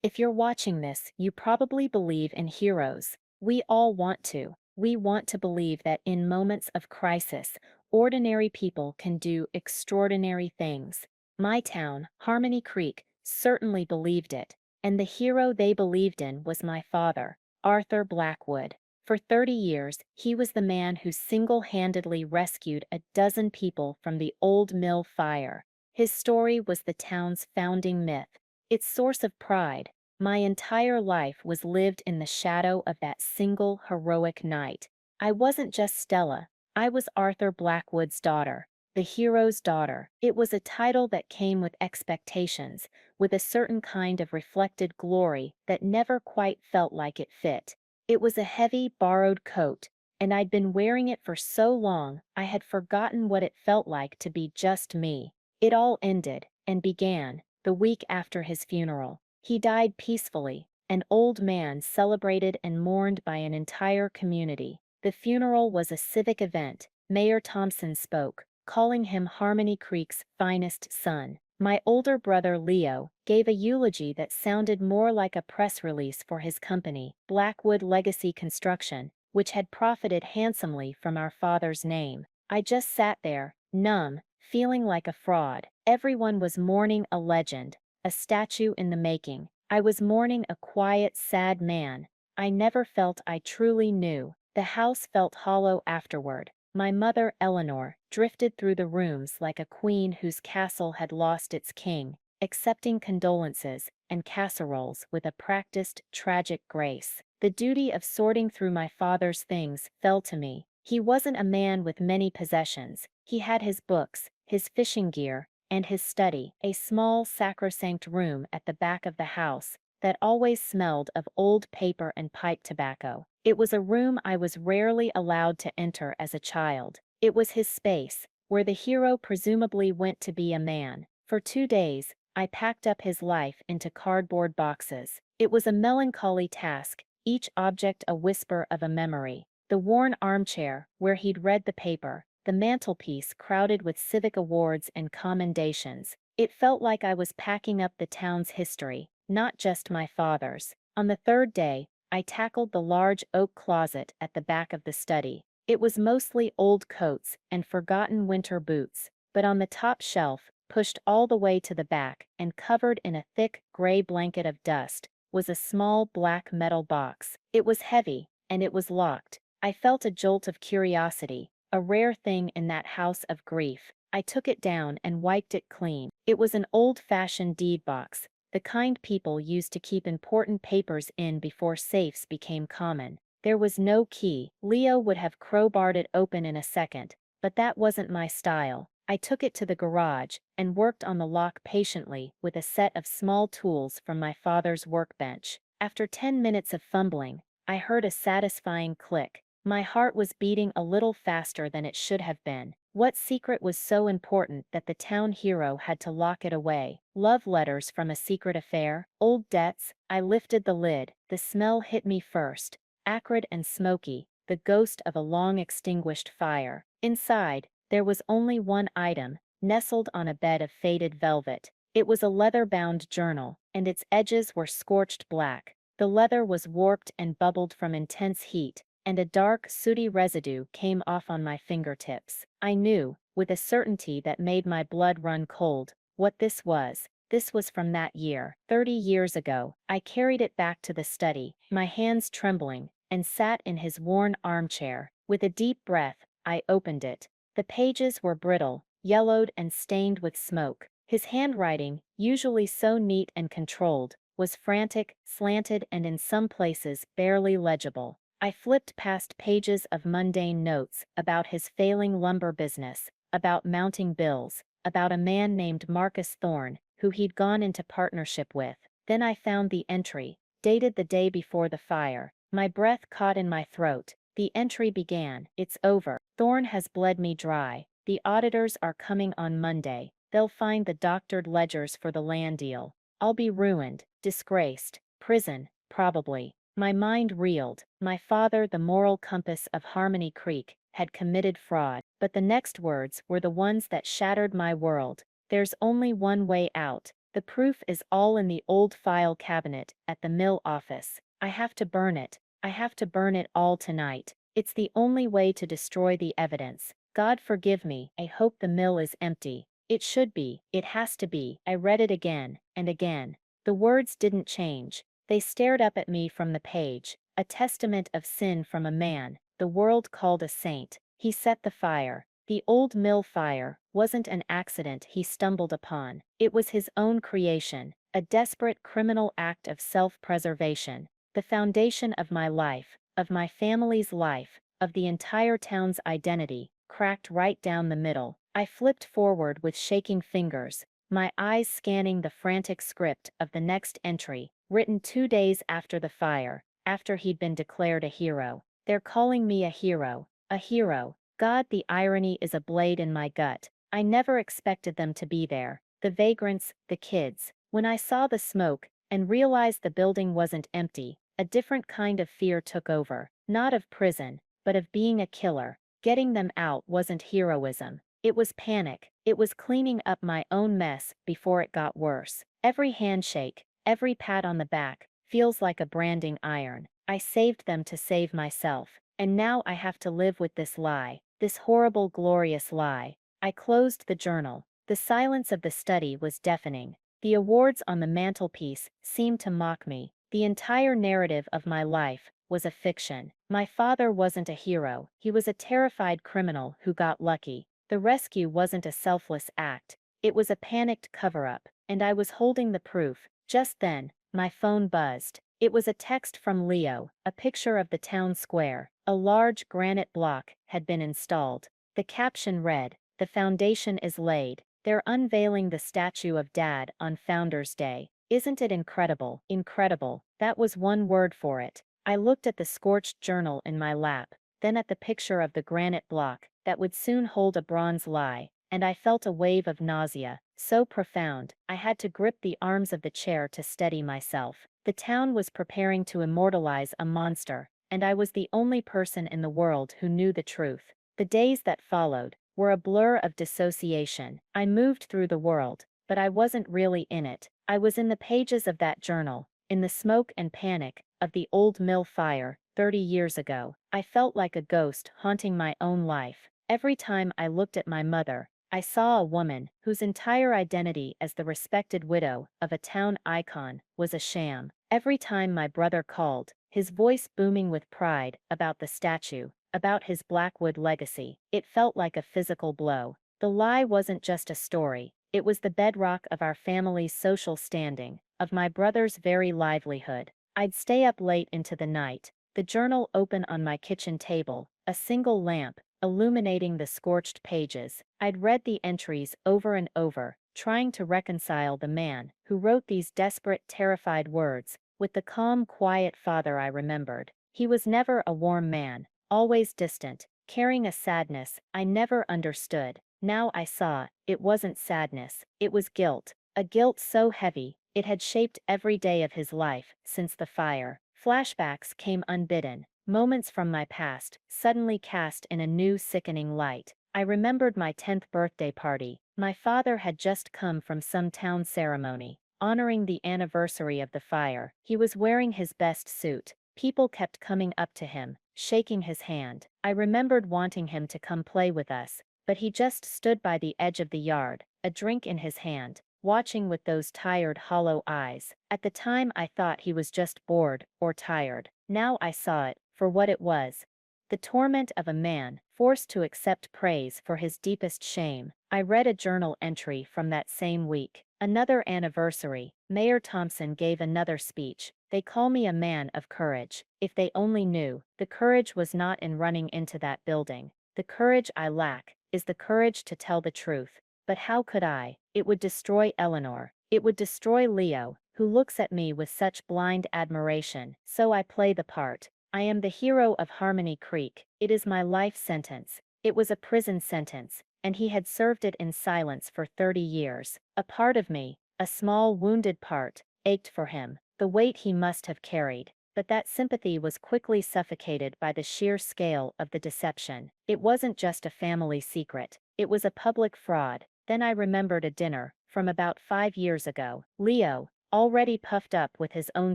If you're watching this, you probably believe in heroes. We all want to. We want to believe that in moments of crisis, ordinary people can do extraordinary things. My town, Harmony Creek, certainly believed it, and the hero they believed in was my father, Arthur Blackwood. For 30 years, he was the man who single-handedly rescued a dozen people from the old mill fire. His story was the town's founding myth, its source of pride. My entire life was lived in the shadow of that single heroic night. I wasn't just Stella, I was Arthur Blackwood's daughter, the hero's daughter. It was a title that came with expectations, with a certain kind of reflected glory that never quite felt like it fit. It was a heavy, borrowed coat, and I'd been wearing it for so long I had forgotten what it felt like to be just me. It all ended, and began, the week after his funeral. He died peacefully, an old man celebrated and mourned by an entire community. The funeral was a civic event. Mayor Thompson spoke, calling him Harmony Creek's finest son. My older brother Leo gave a eulogy that sounded more like a press release for his company, Blackwood Legacy Construction, which had profited handsomely from our father's name. I just sat there, numb, feeling like a fraud. Everyone was mourning a legend, a statue in the making. I was mourning a quiet, sad man. I never felt I truly knew. The house felt hollow afterward. My mother, Eleanor, drifted through the rooms like a queen whose castle had lost its king, accepting condolences and casseroles with a practiced, tragic grace. The duty of sorting through my father's things fell to me. He wasn't a man with many possessions. He had his books, his fishing gear, and his study, a small sacrosanct room at the back of the house that always smelled of old paper and pipe tobacco. It was a room I was rarely allowed to enter as a child. It was his space, where the hero presumably went to be a man. For 2 days, I packed up his life into cardboard boxes. It was a melancholy task, each object a whisper of a memory. The worn armchair, where he'd read the paper, the mantelpiece crowded with civic awards and commendations. It felt like I was packing up the town's history, not just my father's. On the third day, I tackled the large oak closet at the back of the study. It was mostly old coats and forgotten winter boots, but on the top shelf, pushed all the way to the back and covered in a thick gray blanket of dust, was a small black metal box. It was heavy, and it was locked. I felt a jolt of curiosity, a rare thing in that house of grief. I took it down and wiped it clean. It was an old-fashioned deed box, the kind people used to keep important papers in before safes became common. There was no key. Leo would have crowbarred it open in a second, but that wasn't my style. I took it to the garage and worked on the lock patiently with a set of small tools from my father's workbench. After 10 minutes of fumbling, I heard a satisfying click. My heart was beating a little faster than it should have been. What secret was so important that the town hero had to lock it away? Love letters from a secret affair? Old debts? I lifted the lid. The smell hit me first, acrid and smoky, the ghost of a long-extinguished fire. Inside, there was only one item, nestled on a bed of faded velvet. It was a leather-bound journal, and its edges were scorched black. The leather was warped and bubbled from intense heat, and a dark, sooty residue came off on my fingertips. I knew, with a certainty that made my blood run cold, what this was. This was from that year, 30 years ago. I carried it back to the study, my hands trembling, and sat in his worn armchair. With a deep breath, I opened it. The pages were brittle, yellowed and stained with smoke. His handwriting, usually so neat and controlled, was frantic, slanted and in some places barely legible. I flipped past pages of mundane notes about his failing lumber business, about mounting bills, about a man named Marcus Thorne, who he'd gone into partnership with. Then I found the entry, dated the day before the fire. My breath caught in my throat. The entry began, "It's over. Thorne has bled me dry. The auditors are coming on Monday. They'll find the doctored ledgers for the land deal. I'll be ruined, disgraced, prison, probably." My mind reeled. My father, the moral compass of Harmony Creek, had committed fraud. But the next words were the ones that shattered my world. "There's only one way out. The proof is all in the old file cabinet at the mill office. I have to burn it. I have to burn it all tonight. It's the only way to destroy the evidence. God forgive me, I hope the mill is empty. It should be, it has to be. I read it again and again. The words didn't change. They stared up at me from the page, a testament of sin from a man the world called a saint. He set the fire. The old mill fire wasn't an accident he stumbled upon. It was his own creation, a desperate criminal act of self-preservation, the foundation of my life, of my family's life, of the entire town's identity, cracked right down the middle. I flipped forward with shaking fingers, my eyes scanning the frantic script of the next entry, written 2 days after the fire, after he'd been declared a hero. They're calling me a hero. A hero. God, the irony is a blade in my gut. I never expected them to be there. The vagrants, the kids. When I saw the smoke and realized the building wasn't empty, a different kind of fear took over. Not of prison, but of being a killer. Getting them out wasn't heroism. It was panic. It was cleaning up my own mess before it got worse. Every handshake, every pat on the back, feels like a branding iron. I saved them to save myself, and now I have to live with this lie, this horrible, glorious lie. I closed the journal. The silence of the study was deafening. The awards on the mantelpiece seemed to mock me. The entire narrative of my life was a fiction. My father wasn't a hero. He was a terrified criminal who got lucky. The rescue wasn't a selfless act. It was a panicked cover-up, and I was holding the proof. Just then, my phone buzzed. It was a text from Leo, a picture of the town square. A large granite block had been installed. The caption read, "The foundation is laid. They're unveiling the statue of Dad on Founders Day. Isn't it incredible?" Incredible. That was one word for it. I looked at the scorched journal in my lap, then at the picture of the granite block that would soon hold a bronze lie, and I felt a wave of nausea, so profound, I had to grip the arms of the chair to steady myself. The town was preparing to immortalize a monster, and I was the only person in the world who knew the truth. The days that followed were a blur of dissociation. I moved through the world, but I wasn't really in it. I was in the pages of that journal, in the smoke and panic of the old mill fire 30 years ago. I felt like a ghost haunting my own life. Every time I looked at my mother, I saw a woman whose entire identity as the respected widow of a town icon was a sham. Every time my brother called, his voice booming with pride about the statue, about his Blackwood legacy, it felt like a physical blow. The lie wasn't just a story, it was the bedrock of our family's social standing, of my brother's very livelihood. I'd stay up late into the night, the journal open on my kitchen table, a single lamp illuminating the scorched pages. I'd read the entries over and over, trying to reconcile the man who wrote these desperate, terrified words with the calm, quiet father I remembered. He was never a warm man, always distant, carrying a sadness I never understood. Now I saw, it wasn't sadness, it was guilt, a guilt so heavy, it had shaped every day of his life since the fire. Flashbacks came unbidden. Moments from my past, suddenly cast in a new sickening light. I remembered my 10th birthday party. My father had just come from some town ceremony, honoring the anniversary of the fire. He was wearing his best suit. People kept coming up to him, shaking his hand. I remembered wanting him to come play with us, but he just stood by the edge of the yard, a drink in his hand, watching with those tired, hollow eyes. At the time I thought he was just bored or tired. Now I saw it for what it was. The torment of a man forced to accept praise for his deepest shame. I read a journal entry from that same week. Another anniversary. Mayor Thompson gave another speech. They call me a man of courage. If they only knew, the courage was not in running into that building. The courage I lack is the courage to tell the truth. But how could I? It would destroy Eleanor. It would destroy Leo, who looks at me with such blind admiration. So I play the part. I am the hero of Harmony Creek. It is my life sentence. It was a prison sentence, and he had served it in silence for 30 years. A part of me, a small wounded part, ached for him, the weight he must have carried. But that sympathy was quickly suffocated by the sheer scale of the deception. It wasn't just a family secret. It was a public fraud. Then I remembered a dinner from about 5 years ago. Leo, already puffed up with his own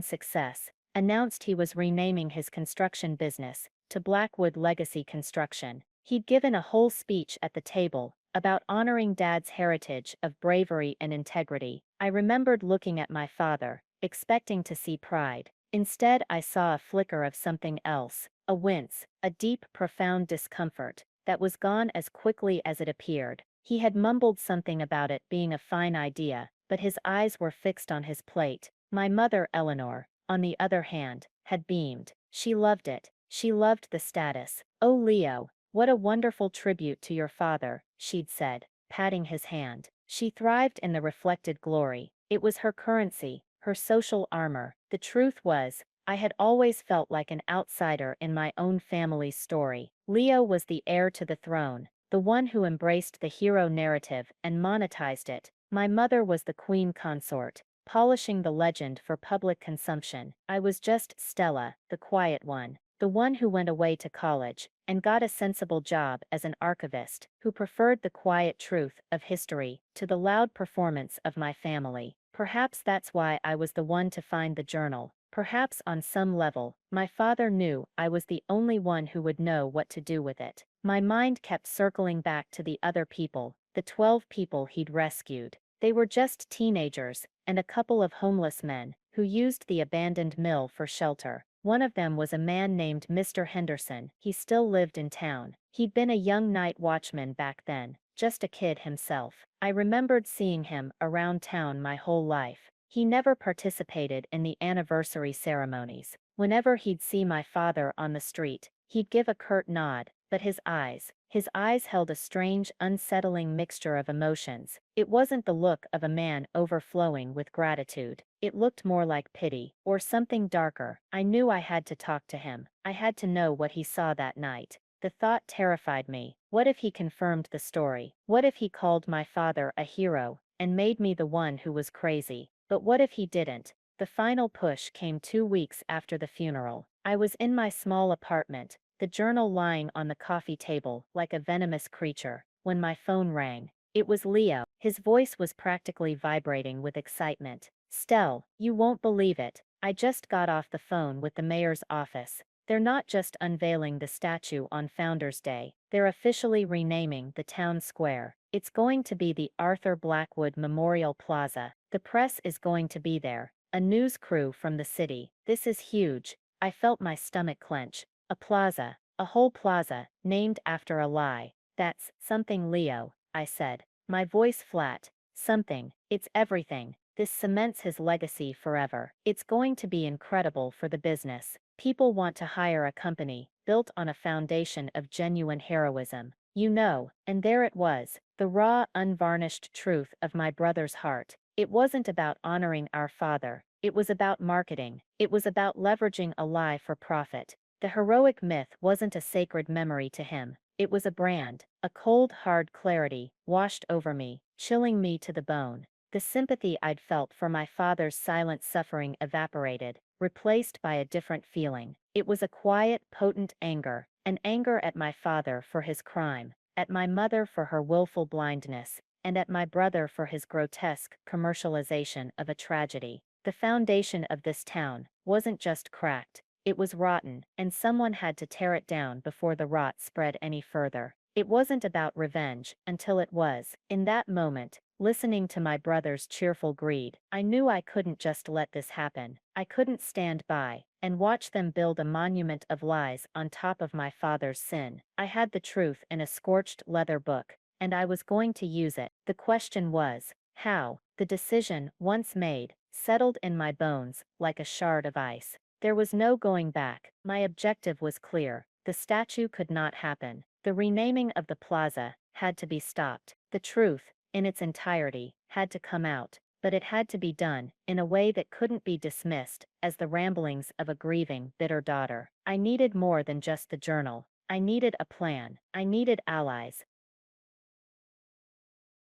success, announced he was renaming his construction business to Blackwood Legacy Construction. He'd given a whole speech at the table about honoring Dad's heritage of bravery and integrity. I remembered looking at my father, expecting to see pride. Instead, I saw a flicker of something else, a wince, a deep, profound discomfort that was gone as quickly as it appeared. He had mumbled something about it being a fine idea, but his eyes were fixed on his plate. My mother, Eleanor, on the other hand, had beamed. She loved it. She loved the status. "Oh, Leo, what a wonderful tribute to your father," she'd said, patting his hand. She thrived in the reflected glory. It was her currency, her social armor. The truth was, I had always felt like an outsider in my own family's story. Leo was the heir to the throne, the one who embraced the hero narrative and monetized it. My mother was the queen consort, polishing the legend for public consumption. I was just Stella, the quiet one who went away to college and got a sensible job as an archivist, who preferred the quiet truth of history to the loud performance of my family. Perhaps that's why I was the one to find the journal. Perhaps on some level, my father knew I was the only one who would know what to do with it. My mind kept circling back to the other people, the 12 people he'd rescued. They were just teenagers, and a couple of homeless men, who used the abandoned mill for shelter. One of them was a man named Mr. Henderson. He still lived in town. He'd been a young night watchman back then, just a kid himself. I remembered seeing him around town my whole life. He never participated in the anniversary ceremonies. Whenever he'd see my father on the street, he'd give a curt nod, but his eyes held a strange, unsettling mixture of emotions. It wasn't the look of a man overflowing with gratitude. It looked more like pity, or something darker. I knew I had to talk to him. I had to know what he saw that night. The thought terrified me. What if he confirmed the story? What if he called my father a hero and made me the one who was crazy? But what if he didn't? The final push came 2 weeks after the funeral. I was in my small apartment, the journal lying on the coffee table like a venomous creature, when my phone rang. It was Leo. His voice was practically vibrating with excitement. "Stell, you won't believe it. I just got off the phone with the mayor's office. They're not just unveiling the statue on Founders Day, they're officially renaming the town square. It's going to be the Arthur Blackwood Memorial Plaza. The press is going to be there, a news crew from the city. This is huge." I felt my stomach clench. A plaza, a whole plaza, named after a lie. "That's something, Leo," I said, my voice flat. "Something. It's everything. This cements his legacy forever. It's going to be incredible for the business. People want to hire a company built on a foundation of genuine heroism. You know." And there it was, the raw, unvarnished truth of my brother's heart. It wasn't about honoring our father. It was about marketing. It was about leveraging a lie for profit. The heroic myth wasn't a sacred memory to him. It was a brand. A cold, hard clarity washed over me, chilling me to the bone. The sympathy I'd felt for my father's silent suffering evaporated, replaced by a different feeling. It was a quiet, potent anger, an anger at my father for his crime, at my mother for her willful blindness, and at my brother for his grotesque commercialization of a tragedy. The foundation of this town wasn't just cracked, it was rotten, and someone had to tear it down before the rot spread any further. It wasn't about revenge until it was. In that moment, listening to my brother's cheerful greed, I knew I couldn't just let this happen. I couldn't stand by and watch them build a monument of lies on top of my father's sin. I had the truth in a scorched leather book, and I was going to use it. The question was, how? The decision, once made, settled in my bones like a shard of ice. There was no going back. My objective was clear. The statue could not happen. The renaming of the plaza had to be stopped. The truth, in its entirety, had to come out, but it had to be done in a way that couldn't be dismissed as the ramblings of a grieving, bitter daughter. I needed more than just the journal. I needed a plan. I needed allies.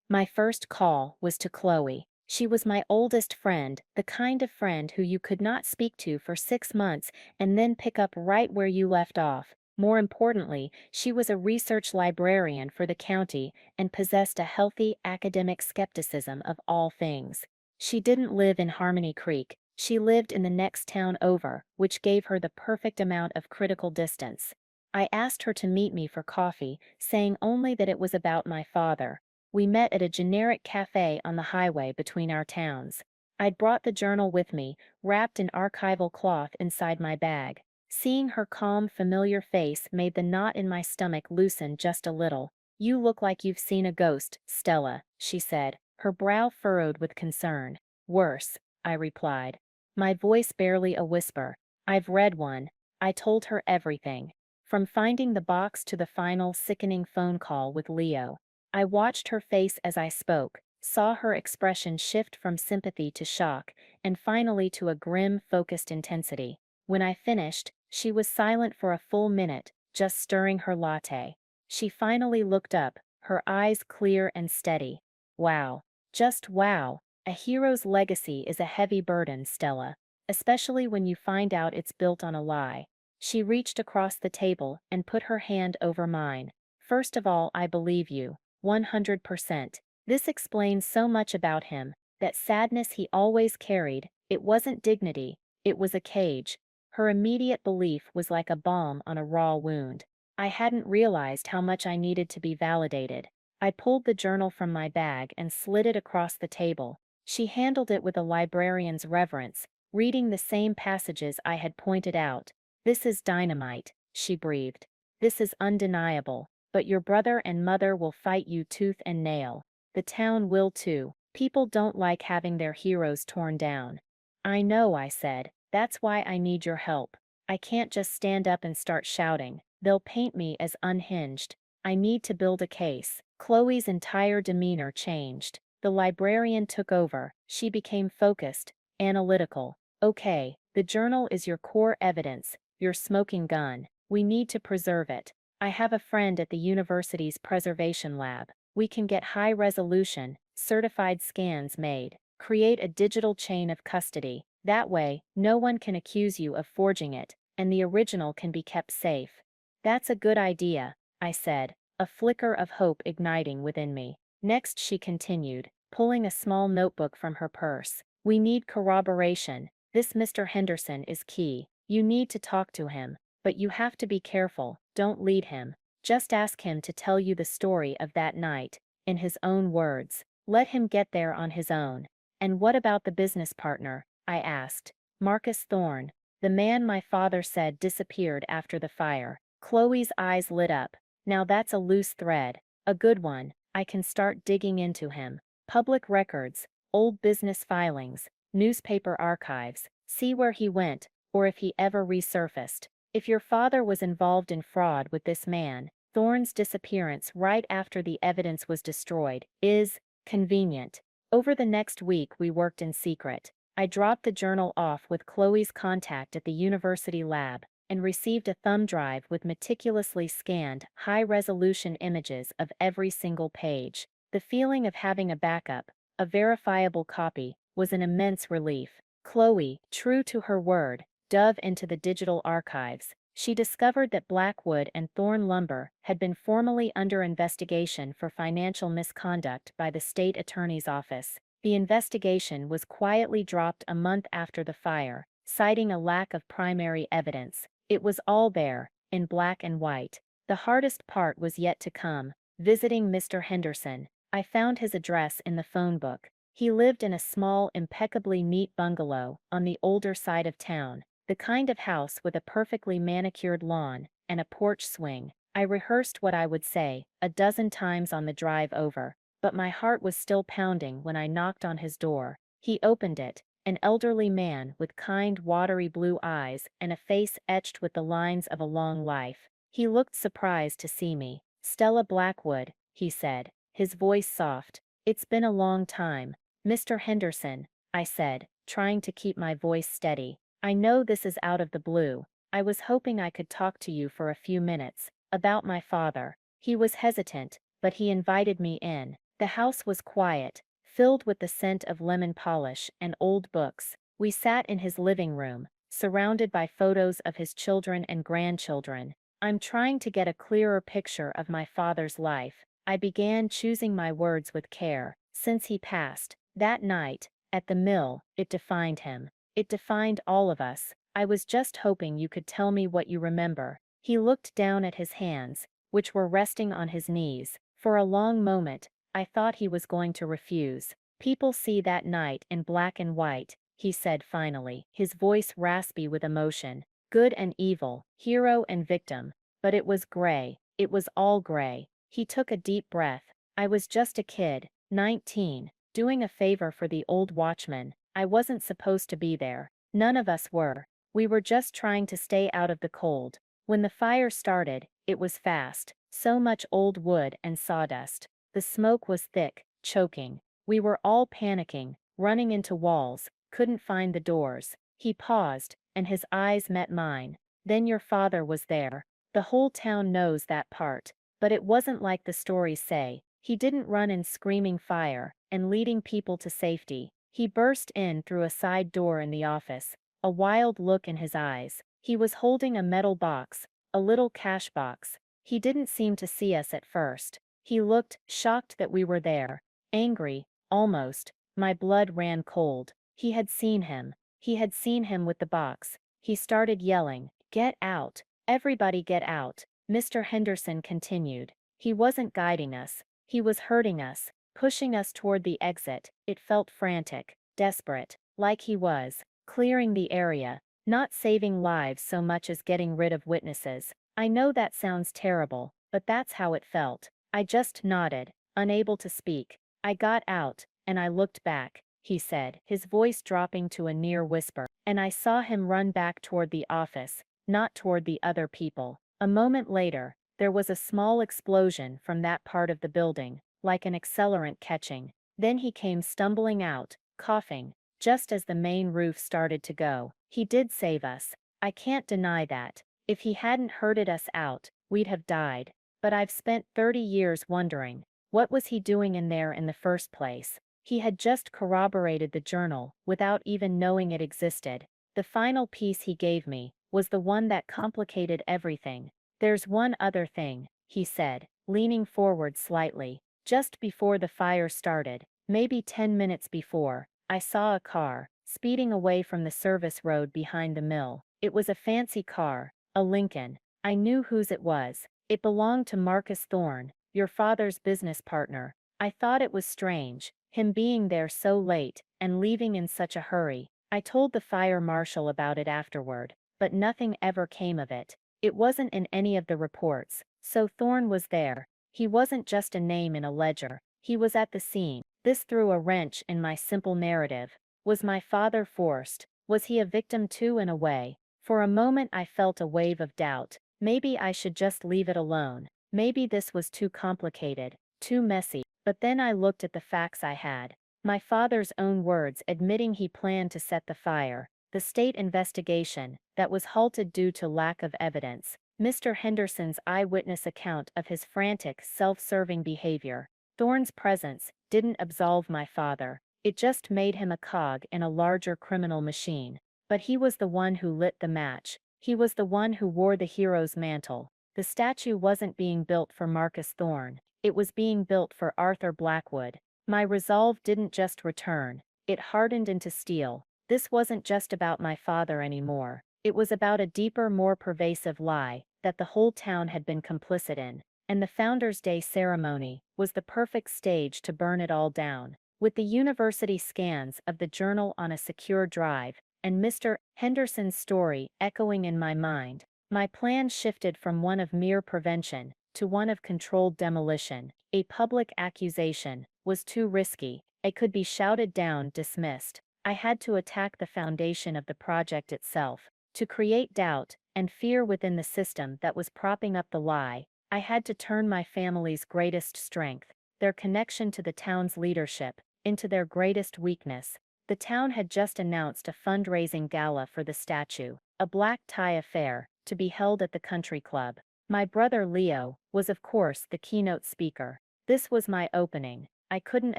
My first call was to Chloe. She was my oldest friend, the kind of friend who you could not speak to for 6 months and then pick up right where you left off. More importantly, she was a research librarian for the county and possessed a healthy academic skepticism of all things. She didn't live in Harmony Creek, she lived in the next town over, which gave her the perfect amount of critical distance. I asked her to meet me for coffee, saying only that it was about my father. We met at a generic cafe on the highway between our towns. I'd brought the journal with me, wrapped in archival cloth inside my bag. Seeing her calm, familiar face made the knot in my stomach loosen just a little. "You look like you've seen a ghost, Stella," she said, her brow furrowed with concern. "Worse," I replied, my voice barely a whisper. "I've read one." I told her everything. From finding the box to the final sickening phone call with Leo. I watched her face as I spoke, saw her expression shift from sympathy to shock, and finally to a grim, focused intensity. When I finished, she was silent for a full minute, just stirring her latte. She finally looked up, her eyes clear and steady. "Wow. Just wow. A hero's legacy is a heavy burden, Stella. Especially when you find out it's built on a lie." She reached across the table and put her hand over mine. "First of all, I believe you. 100%. This explains so much about him. That sadness he always carried, it wasn't dignity, it was a cage." Her immediate belief was like a balm on a raw wound. I hadn't realized how much I needed to be validated. I pulled the journal from my bag and slid it across the table. She handled it with a librarian's reverence, reading the same passages I had pointed out. "This is dynamite," she breathed. "This is undeniable. But your brother and mother will fight you tooth and nail. The town will too. People don't like having their heroes torn down." "I know," I said. "That's why I need your help. I can't just stand up and start shouting. They'll paint me as unhinged. I need to build a case." Chloe's entire demeanor changed. The librarian took over. She became focused, analytical. "Okay, the journal is your core evidence, your smoking gun. We need to preserve it. I have a friend at the university's preservation lab. We can get high-resolution, certified scans made. Create a digital chain of custody. That way, no one can accuse you of forging it, and the original can be kept safe." "That's a good idea," I said, a flicker of hope igniting within me. Next, she continued, pulling a small notebook from her purse. "We need corroboration. This Mr. Henderson is key. You need to talk to him. But you have to be careful, don't lead him. Just ask him to tell you the story of that night, in his own words. Let him get there on his own." "And what about the business partner?" I asked. "Marcus Thorne, the man my father said disappeared after the fire." Chloe's eyes lit up. "Now that's a loose thread. A good one. I can start digging into him. Public records, old business filings, newspaper archives. See where he went, or if he ever resurfaced. If your father was involved in fraud with this man, Thorne's disappearance right after the evidence was destroyed is convenient." Over the next week we worked in secret. I dropped the journal off with Chloe's contact at the university lab, and received a thumb drive with meticulously scanned, high-resolution images of every single page. The feeling of having a backup, a verifiable copy, was an immense relief. Chloe, true to her word, dove into the digital archives. She discovered that Blackwood and Thorne Lumber had been formally under investigation for financial misconduct by the state attorney's office. The investigation was quietly dropped a month after the fire, citing a lack of primary evidence. It was all there, in black and white. The hardest part was yet to come, visiting Mr. Henderson. I found his address in the phone book. He lived in a small, impeccably neat bungalow on the older side of town. The kind of house with a perfectly manicured lawn and a porch swing. I rehearsed what I would say a dozen times on the drive over, but my heart was still pounding when I knocked on his door. He opened it, an elderly man with kind, watery blue eyes and a face etched with the lines of a long life. He looked surprised to see me. "Stella Blackwood," he said, his voice soft. "It's been a long time." "Mr. Henderson," I said, trying to keep my voice steady. "I know this is out of the blue. I was hoping I could talk to you for a few minutes, about my father." He was hesitant, but he invited me in. The house was quiet, filled with the scent of lemon polish and old books. We sat in his living room, surrounded by photos of his children and grandchildren. I'm trying to get a clearer picture of my father's life. I began choosing my words with care. Since he passed, that night, at the mill, it defined him. It defined all of us. I was just hoping you could tell me what you remember. He looked down at his hands, which were resting on his knees. For a long moment, I thought he was going to refuse. People see that night in black and white, he said finally, his voice raspy with emotion. Good and evil, hero and victim. But it was gray. It was all gray. He took a deep breath. I was just a kid, 19, doing a favor for the old watchman. I wasn't supposed to be there. None of us were. We were just trying to stay out of the cold. When the fire started, it was fast. So much old wood and sawdust. The smoke was thick, choking. We were all panicking, running into walls, couldn't find the doors. He paused, and his eyes met mine. Then your father was there. The whole town knows that part. But it wasn't like the stories say. He didn't run in screaming fire and leading people to safety. He burst in through a side door in the office, a wild look in his eyes. He was holding a metal box, a little cash box. He didn't seem to see us at first. He looked shocked that we were there, angry, almost. My blood ran cold. He had seen him. He had seen him with the box. He started yelling, "Get out! Everybody get out!" Mr. Henderson continued. He wasn't guiding us. He was hurting us, pushing us toward the exit. It felt frantic, desperate, like he was clearing the area, not saving lives so much as getting rid of witnesses. I know that sounds terrible, but that's how it felt. I just nodded, unable to speak. I got out, and I looked back, he said, his voice dropping to a near whisper, and I saw him run back toward the office, not toward the other people. A moment later, there was a small explosion from that part of the building, like an accelerant catching. Then he came stumbling out, coughing, just as the main roof started to go. He did save us. I can't deny that. If he hadn't herded us out, we'd have died. But I've spent 30 years wondering, what was he doing in there in the first place? He had just corroborated the journal without even knowing it existed. The final piece he gave me was the one that complicated everything. There's one other thing, he said, leaning forward slightly. Just before the fire started, maybe 10 minutes before, I saw a car, speeding away from the service road behind the mill. It was a fancy car, a Lincoln. I knew whose it was. It belonged to Marcus Thorne, your father's business partner. I thought it was strange, him being there so late, and leaving in such a hurry. I told the fire marshal about it afterward, but nothing ever came of it. It wasn't in any of the reports, so Thorne was there. He wasn't just a name in a ledger. He was at the scene. This threw a wrench in my simple narrative. Was my father forced? Was he a victim too in a way? For a moment I felt a wave of doubt. Maybe I should just leave it alone. Maybe this was too complicated, too messy. But then I looked at the facts I had. My father's own words admitting he planned to set the fire. The state investigation that was halted due to lack of evidence. Mr. Henderson's eyewitness account of his frantic, self-serving behavior. Thorne's presence didn't absolve my father. It just made him a cog in a larger criminal machine. But he was the one who lit the match. He was the one who wore the hero's mantle. The statue wasn't being built for Marcus Thorne. It was being built for Arthur Blackwood. My resolve didn't just return. It hardened into steel. This wasn't just about my father anymore. It was about a deeper, more pervasive lie that the whole town had been complicit in. And the Founders' Day ceremony was the perfect stage to burn it all down. With the university scans of the journal on a secure drive, and Mr. Henderson's story echoing in my mind, my plan shifted from one of mere prevention to one of controlled demolition. A public accusation was too risky. It could be shouted down, dismissed. I had to attack the foundation of the project itself. To create doubt and fear within the system that was propping up the lie, I had to turn my family's greatest strength, their connection to the town's leadership, into their greatest weakness. The town had just announced a fundraising gala for the statue, a black tie affair, to be held at the country club. My brother Leo was of course the keynote speaker. This was my opening. I couldn't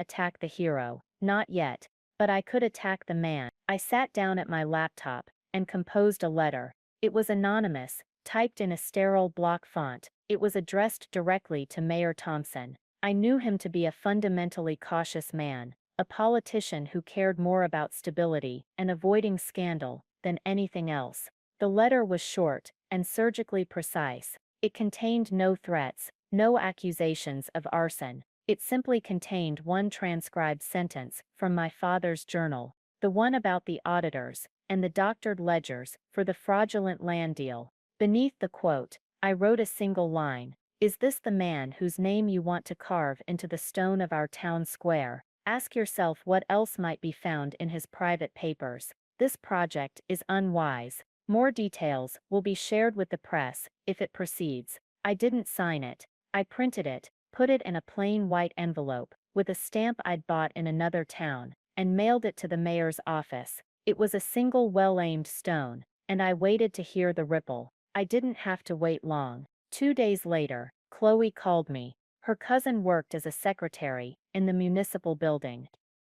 attack the hero, not yet, but I could attack the man. I sat down at my laptop and composed a letter. It was anonymous, typed in a sterile block font. It was addressed directly to Mayor Thompson. I knew him to be a fundamentally cautious man, a politician who cared more about stability and avoiding scandal than anything else. The letter was short and surgically precise. It contained no threats, no accusations of arson. It simply contained one transcribed sentence from my father's journal, the one about the auditors and the doctored ledgers for the fraudulent land deal. Beneath the quote, I wrote a single line. Is this the man whose name you want to carve into the stone of our town square? Ask yourself what else might be found in his private papers. This project is unwise. More details will be shared with the press if it proceeds. I didn't sign it. I printed it, put it in a plain white envelope with a stamp I'd bought in another town, and mailed it to the mayor's office. It was a single well-aimed stone, and I waited to hear the ripple. I didn't have to wait long. 2 days later, Chloe called me. Her cousin worked as a secretary in the municipal building.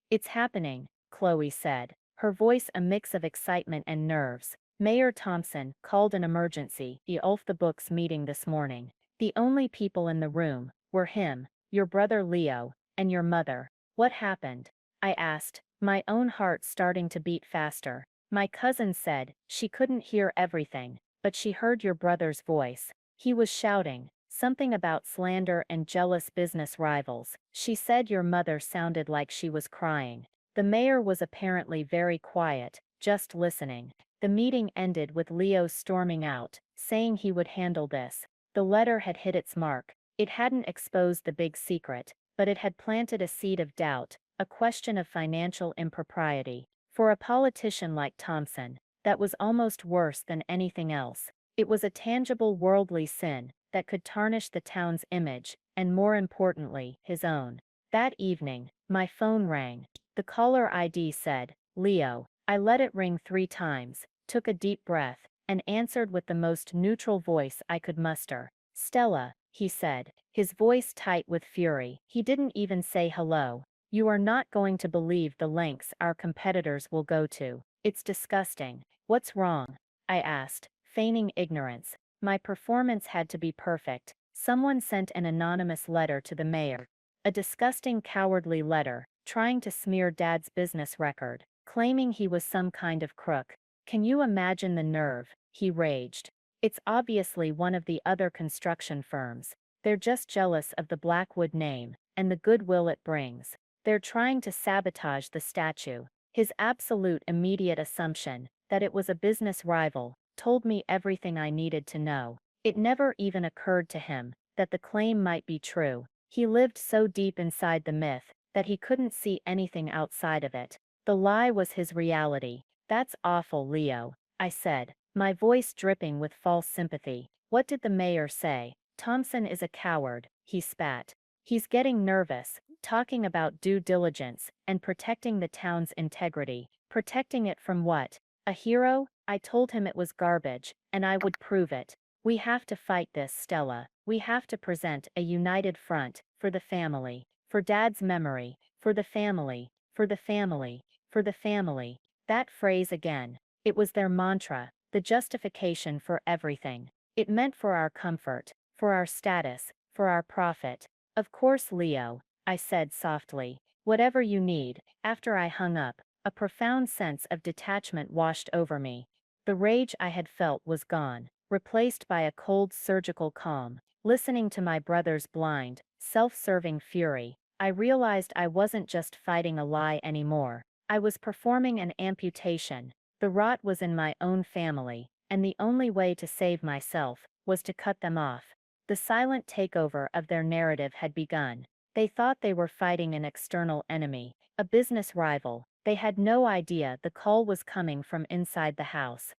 It's happening, Chloe said, her voice a mix of excitement and nerves. Mayor Thompson called an emergency, the off the books meeting this morning. The only people in the room were him, your brother Leo, and your mother. What happened? I asked, my own heart starting to beat faster. My cousin said she couldn't hear everything, but she heard your brother's voice. He was shouting, something about slander and jealous business rivals. She said your mother sounded like she was crying. The mayor was apparently very quiet, just listening. The meeting ended with Leo storming out, saying he would handle this. The letter had hit its mark. It hadn't exposed the big secret, but it had planted a seed of doubt, a question of financial impropriety. For a politician like Thompson, that was almost worse than anything else. It was a tangible worldly sin that could tarnish the town's image, and more importantly, his own. That evening, my phone rang. The caller ID said, Leo. I let it ring 3 times, took a deep breath, and answered with the most neutral voice I could muster. Stella, he said, his voice tight with fury. He didn't even say hello. You are not going to believe the lengths our competitors will go to. It's disgusting. What's wrong? I asked, feigning ignorance. My performance had to be perfect. Someone sent an anonymous letter to the mayor. A disgusting, cowardly letter, trying to smear Dad's business record, claiming he was some kind of crook. Can you imagine the nerve? He raged. It's obviously one of the other construction firms. They're just jealous of the Blackwood name and the goodwill it brings. They're trying to sabotage the statue. His absolute immediate assumption that it was a business rival told me everything I needed to know. It never even occurred to him that the claim might be true. He lived so deep inside the myth that he couldn't see anything outside of it. The lie was his reality. That's awful, Leo, I said, my voice dripping with false sympathy. What did the mayor say? Thompson is a coward, he spat. He's getting nervous, talking about due diligence and protecting the town's integrity. Protecting it from what? A hero? I told him it was garbage, and I would prove it. We have to fight this, Stella. We have to present a united front, for the family, for Dad's memory, for the family, for the family, for the family. That phrase again. It was their mantra, the justification for everything. It meant for our comfort, for our status, for our profit. Of course, Leo, I said softly. Whatever you need. After I hung up, a profound sense of detachment washed over me. The rage I had felt was gone, replaced by a cold surgical calm. Listening to my brother's blind, self-serving fury, I realized I wasn't just fighting a lie anymore. I was performing an amputation. The rot was in my own family, and the only way to save myself was to cut them off. The silent takeover of their narrative had begun. They thought they were fighting an external enemy, a business rival. They had no idea the call was coming from inside the house.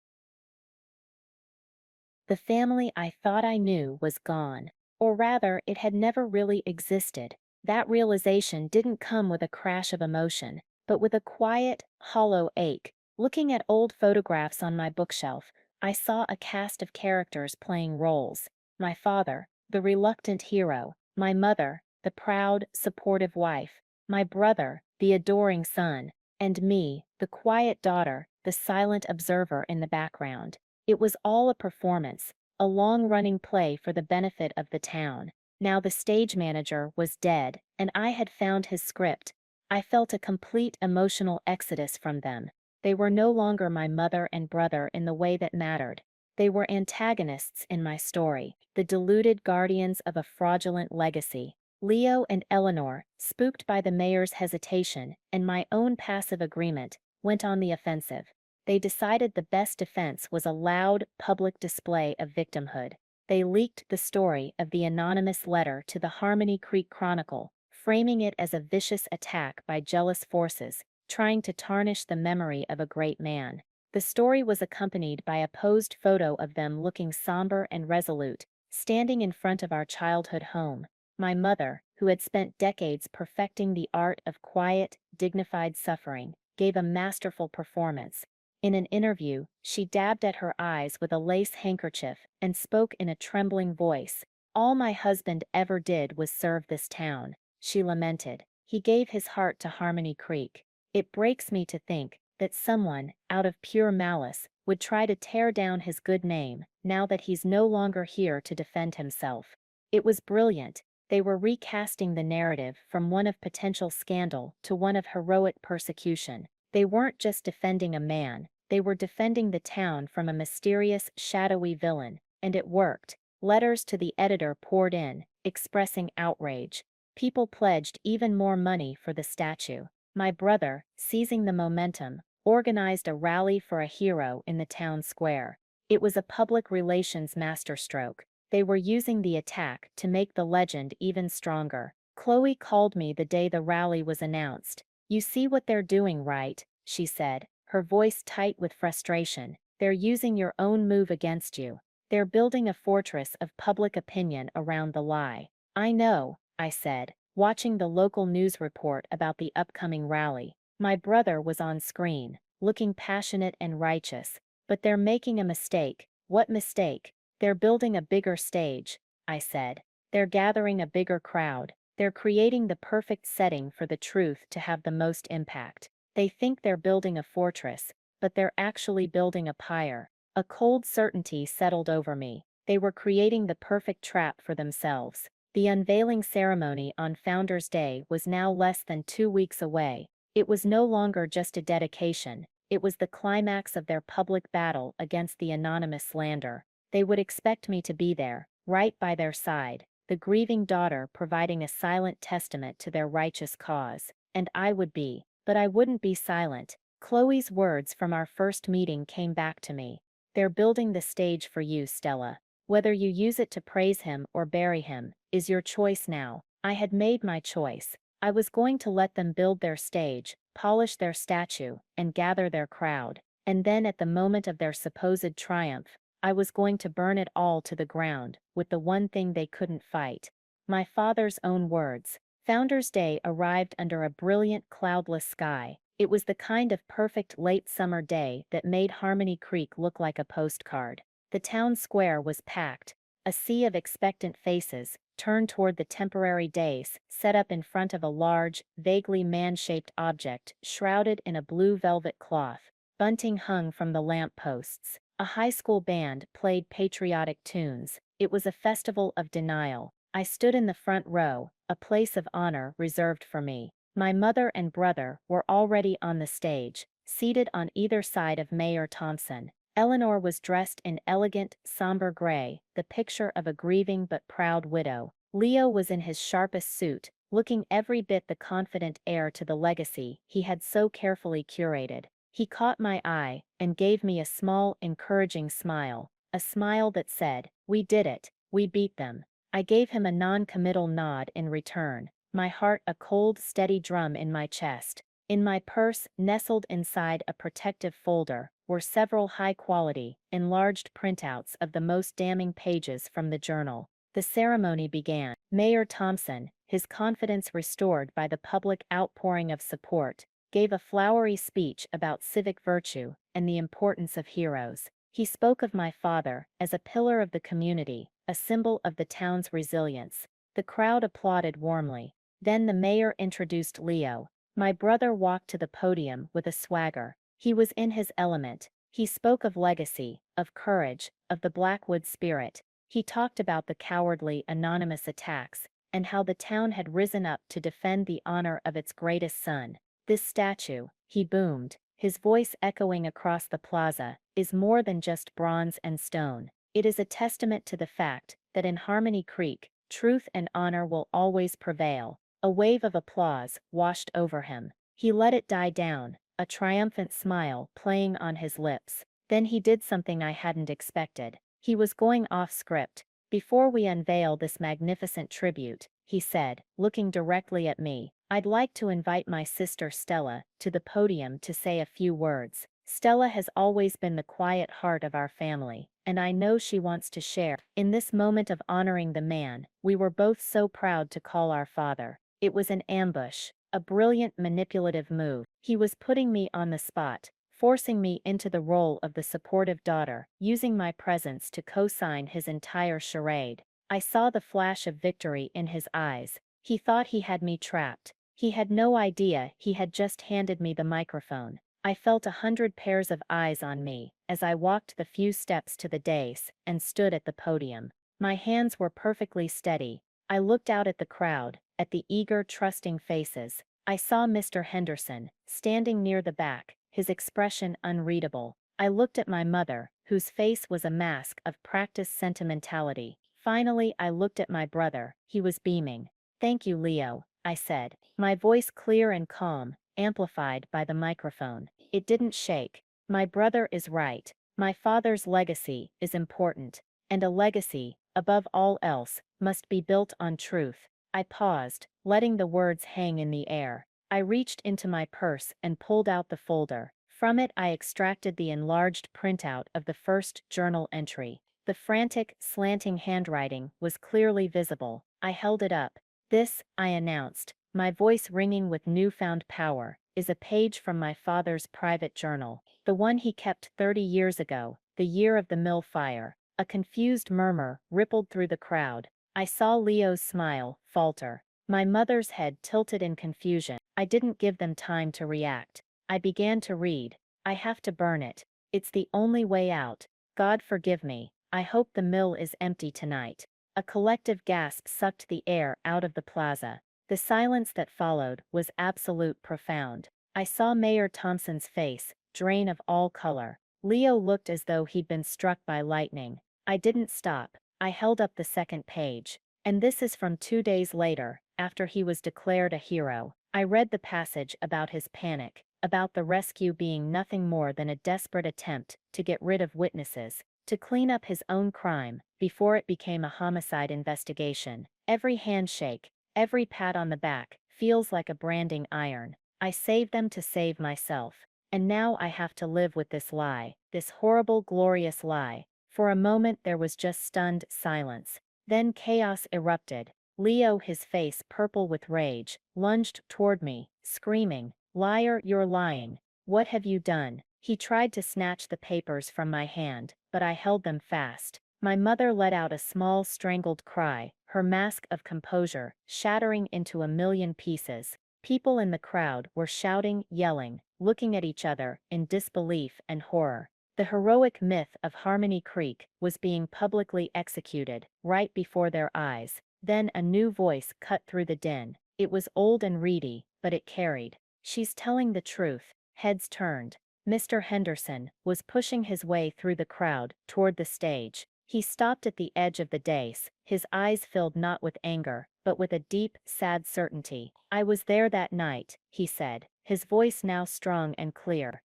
The family I thought I knew was gone. Or rather, it had never really existed. That realization didn't come with a crash of emotion, but with a quiet, hollow ache. Looking at old photographs on my bookshelf, I saw a cast of characters playing roles. My father, the reluctant hero; my mother, the proud, supportive wife; my brother, the adoring son; and me, the quiet daughter, the silent observer in the background. It was all a performance, a long-running play for the benefit of the town. Now the stage manager was dead, and I had found his script. I felt a complete emotional exodus from them. They were no longer my mother and brother in the way that mattered. They were antagonists in my story, the deluded guardians of a fraudulent legacy. Leo and Eleanor, spooked by the mayor's hesitation and my own passive agreement, went on the offensive. They decided the best defense was a loud, public display of victimhood. They leaked the story of the anonymous letter to the Harmony Creek Chronicle, framing it as a vicious attack by jealous forces, trying to tarnish the memory of a great man. The story was accompanied by a posed photo of them looking somber and resolute, standing in front of our childhood home. My mother, who had spent decades perfecting the art of quiet, dignified suffering, gave a masterful performance. In an interview, she dabbed at her eyes with a lace handkerchief and spoke in a trembling voice. "All my husband ever did was serve this town," she lamented. "He gave his heart to Harmony Creek. It breaks me to think that someone, out of pure malice, would try to tear down his good name, now that he's no longer here to defend himself." It was brilliant. They were recasting the narrative from one of potential scandal to one of heroic persecution. They weren't just defending a man, they were defending the town from a mysterious, shadowy villain, and it worked. Letters to the editor poured in, expressing outrage. People pledged even more money for the statue. My brother, seizing the momentum, organized a rally for a hero in the town square. It was a public relations masterstroke. They were using the attack to make the legend even stronger. Chloe called me the day the rally was announced. "You see what they're doing, right?" she said, her voice tight with frustration. "They're using your own move against you. They're building a fortress of public opinion around the lie." "I know," I said, watching the local news report about the upcoming rally. My brother was on screen, looking passionate and righteous. "But they're making a mistake." "What mistake?" "They're building a bigger stage," I said. "They're gathering a bigger crowd. They're creating the perfect setting for the truth to have the most impact. They think they're building a fortress, but they're actually building a pyre." A cold certainty settled over me. They were creating the perfect trap for themselves. The unveiling ceremony on Founders' Day was now less than 2 weeks away. It was no longer just a dedication, it was the climax of their public battle against the anonymous slander. They would expect me to be there, right by their side, the grieving daughter providing a silent testament to their righteous cause. And I would be. But I wouldn't be silent. Chloe's words from our first meeting came back to me. "They're building the stage for you, Stella. Whether you use it to praise him or bury him is your choice now." I had made my choice. I was going to let them build their stage, polish their statue, and gather their crowd. And then at the moment of their supposed triumph, I was going to burn it all to the ground, with the one thing they couldn't fight. My father's own words. Founders' Day arrived under a brilliant cloudless sky. It was the kind of perfect late summer day that made Harmony Creek look like a postcard. The town square was packed. A sea of expectant faces turned toward the temporary dais set up in front of a large, vaguely man-shaped object shrouded in a blue velvet cloth. Bunting hung from the lamp posts. A high school band played patriotic tunes. It was a festival of denial. I stood in the front row, a place of honor reserved for me. My mother and brother were already on the stage, seated on either side of Mayor Thompson. Eleanor was dressed in elegant, somber gray, the picture of a grieving but proud widow. Leo was in his sharpest suit, looking every bit the confident heir to the legacy he had so carefully curated. He caught my eye and gave me a small, encouraging smile, a smile that said, "We did it, we beat them." I gave him a non-committal nod in return, my heart a cold, steady drum in my chest. In my purse, nestled inside a protective folder, were several high-quality, enlarged printouts of the most damning pages from the journal. The ceremony began. Mayor Thompson, his confidence restored by the public outpouring of support, gave a flowery speech about civic virtue and the importance of heroes. He spoke of my father as a pillar of the community, a symbol of the town's resilience. The crowd applauded warmly. Then the mayor introduced Leo. My brother walked to the podium with a swagger. He was in his element. He spoke of legacy, of courage, of the Blackwood spirit. He talked about the cowardly, anonymous attacks, and how the town had risen up to defend the honor of its greatest son. This statue, he boomed, his voice echoing across the plaza, is more than just bronze and stone. It is a testament to the fact that in Harmony Creek, truth and honor will always prevail. A wave of applause washed over him. He let it die down, a triumphant smile playing on his lips. Then he did something I hadn't expected. He was going off script. "Before we unveil this magnificent tribute," he said, looking directly at me, "I'd like to invite my sister Stella to the podium to say a few words. Stella has always been the quiet heart of our family, and I know she wants to share in this moment of honoring the man we were both so proud to call our father." It was an ambush, a brilliant manipulative move. He was putting me on the spot, forcing me into the role of the supportive daughter, using my presence to co-sign his entire charade. I saw the flash of victory in his eyes. He thought he had me trapped. He had no idea he had just handed me the microphone. I felt 100 pairs of eyes on me as I walked the few steps to the dais and stood at the podium. My hands were perfectly steady. I looked out at the crowd, at the eager, trusting faces. I saw Mr. Henderson, standing near the back, his expression unreadable. I looked at my mother, whose face was a mask of practiced sentimentality. Finally, I looked at my brother. He was beaming. "Thank you, Leo," I said, my voice clear and calm, amplified by the microphone. It didn't shake. "My brother is right. My father's legacy is important, and a legacy, above all else, must be built on truth." I paused, letting the words hang in the air. I reached into my purse and pulled out the folder. From it I extracted the enlarged printout of the first journal entry. The frantic, slanting handwriting was clearly visible. I held it up. "This," I announced, my voice ringing with newfound power, "is a page from my father's private journal. The one he kept 30 years ago, the year of the mill fire." A confused murmur rippled through the crowd. I saw Leo's smile falter. My mother's head tilted in confusion. I didn't give them time to react. I began to read. "I have to burn it. It's the only way out. God forgive me. I hope the mill is empty tonight." A collective gasp sucked the air out of the plaza. The silence that followed was absolute profound. I saw Mayor Thompson's face drain of all color. Leo looked as though he'd been struck by lightning. I didn't stop. I held up the second page. "And this is from 2 days later, after he was declared a hero." I read the passage about his panic, about the rescue being nothing more than a desperate attempt to get rid of witnesses, to clean up his own crime, before it became a homicide investigation. Every handshake, every pat on the back, feels like a branding iron. I saved them to save myself. And now I have to live with this lie, this horrible, glorious lie. For a moment there was just stunned silence. Then chaos erupted. Leo, his face purple with rage, lunged toward me, screaming, "Liar, you're lying. What have you done?" He tried to snatch the papers from my hand, but I held them fast. My mother let out a small strangled cry, her mask of composure shattering into a million pieces. People in the crowd were shouting, yelling, looking at each other in disbelief and horror. The heroic myth of Harmony Creek was being publicly executed right before their eyes. Then a new voice cut through the din. It was old and reedy, but it carried. "She's telling the truth." Heads turned. Mr. Henderson was pushing his way through the crowd toward the stage. He stopped at the edge of the dais, his eyes filled not with anger, but with a deep, sad certainty. "I was there that night," he said, his voice now strong and clear.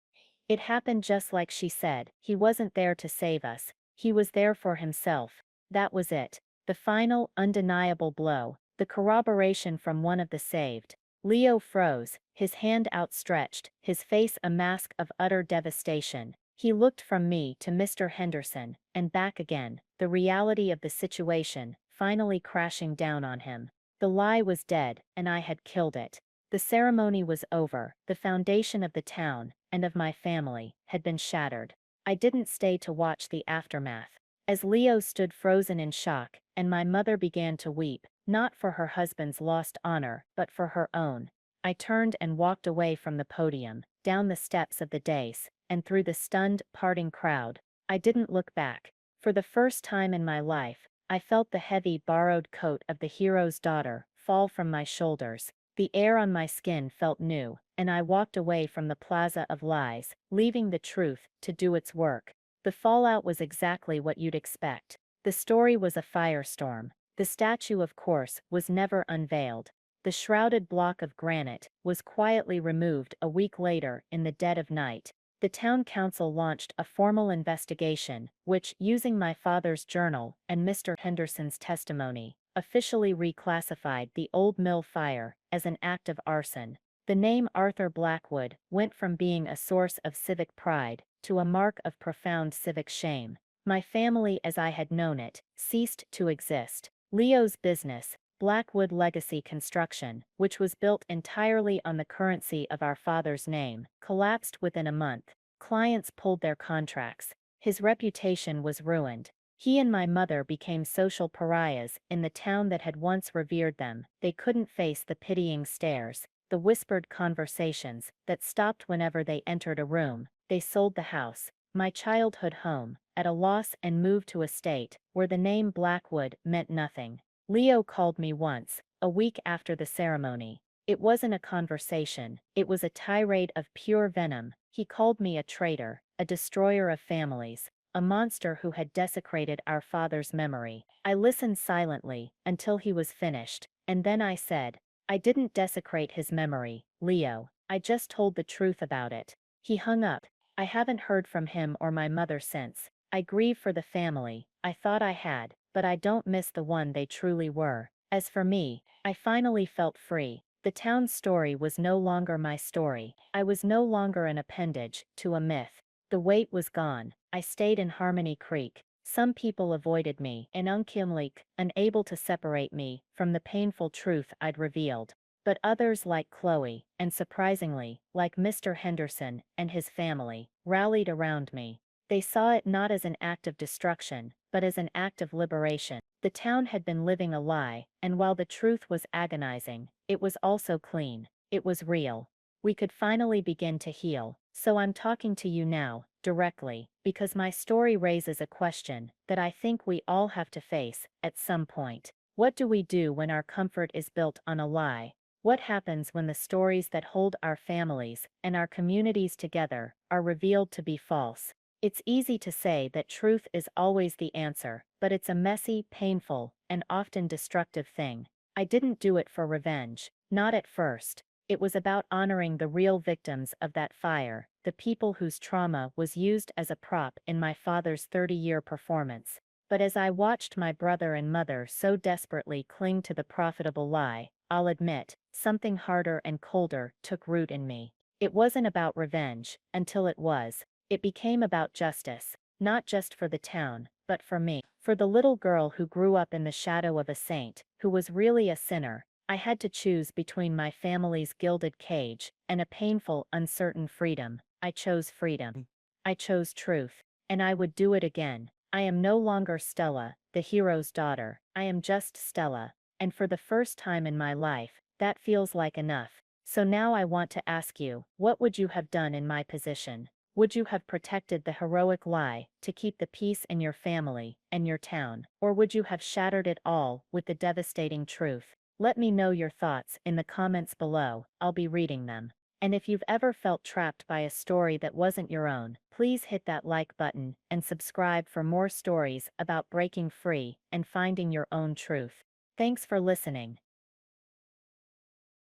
"It happened just like she said. He wasn't there to save us. He was there for himself. That was it. The final, undeniable blow. The corroboration from one of the saved." Leo froze, his hand outstretched, his face a mask of utter devastation. He looked from me to Mr. Henderson, and back again, the reality of the situation finally crashing down on him. The lie was dead, and I had killed it. The ceremony was over. The foundation of the town, and of my family, had been shattered. I didn't stay to watch the aftermath. As Leo stood frozen in shock, and my mother began to weep, not for her husband's lost honor, but for her own, I turned and walked away from the podium, down the steps of the dais, and through the stunned, parting crowd, I didn't look back. For the first time in my life, I felt the heavy, borrowed coat of the hero's daughter fall from my shoulders. The air on my skin felt new, and I walked away from the plaza of lies, leaving the truth to do its work. The fallout was exactly what you'd expect. The story was a firestorm. The statue, of course, was never unveiled. The shrouded block of granite was quietly removed a week later in the dead of night. The town council launched a formal investigation, which, using my father's journal and Mr. Henderson's testimony, officially reclassified the old mill fire as an act of arson. The name Arthur Blackwood went from being a source of civic pride to a mark of profound civic shame. My family as I had known it ceased to exist. Leo's business, Blackwood Legacy Construction, which was built entirely on the currency of our father's name, collapsed within a month. Clients pulled their contracts. His reputation was ruined. He and my mother became social pariahs in the town that had once revered them. They couldn't face the pitying stares, the whispered conversations that stopped whenever they entered a room. They sold the house, my childhood home, at a loss and moved to a state where the name Blackwood meant nothing. Leo called me once, a week after the ceremony. It wasn't a conversation, it was a tirade of pure venom. He called me a traitor, a destroyer of families, a monster who had desecrated our father's memory. I listened silently until he was finished, and then I said, I didn't desecrate his memory, Leo. I just told the truth about it. He hung up. I haven't heard from him or my mother since. I grieve for the family. I thought I had, but I don't miss the one they truly were. As for me, I finally felt free. The town's story was no longer my story. I was no longer an appendage to a myth. The weight was gone. I stayed in Harmony Creek. Some people avoided me, and unable to separate me from the painful truth I'd revealed. But others like Chloe, and surprisingly, like Mr. Henderson and his family, rallied around me. They saw it not as an act of destruction, but as an act of liberation. The town had been living a lie, and while the truth was agonizing, it was also clean. It was real. We could finally begin to heal. So I'm talking to you now, directly, because my story raises a question that I think we all have to face at some point. What do we do when our comfort is built on a lie? What happens when the stories that hold our families and our communities together are revealed to be false? It's easy to say that truth is always the answer, but it's a messy, painful, and often destructive thing. I didn't do it for revenge, not at first. It was about honoring the real victims of that fire, the people whose trauma was used as a prop in my father's 30-year performance. But as I watched my brother and mother so desperately cling to the profitable lie, I'll admit, something harder and colder took root in me. It wasn't about revenge, until it was. It became about justice, not just for the town, but for me. For the little girl who grew up in the shadow of a saint, who was really a sinner. I had to choose between my family's gilded cage and a painful, uncertain freedom. I chose freedom. I chose truth. And I would do it again. I am no longer Stella, the hero's daughter. I am just Stella. And for the first time in my life, that feels like enough. So now I want to ask you, what would you have done in my position? Would you have protected the heroic lie to keep the peace in your family and your town, or would you have shattered it all with the devastating truth? Let me know your thoughts in the comments below. I'll be reading them. And if you've ever felt trapped by a story that wasn't your own, please hit that like button and subscribe for more stories about breaking free and finding your own truth. Thanks for listening.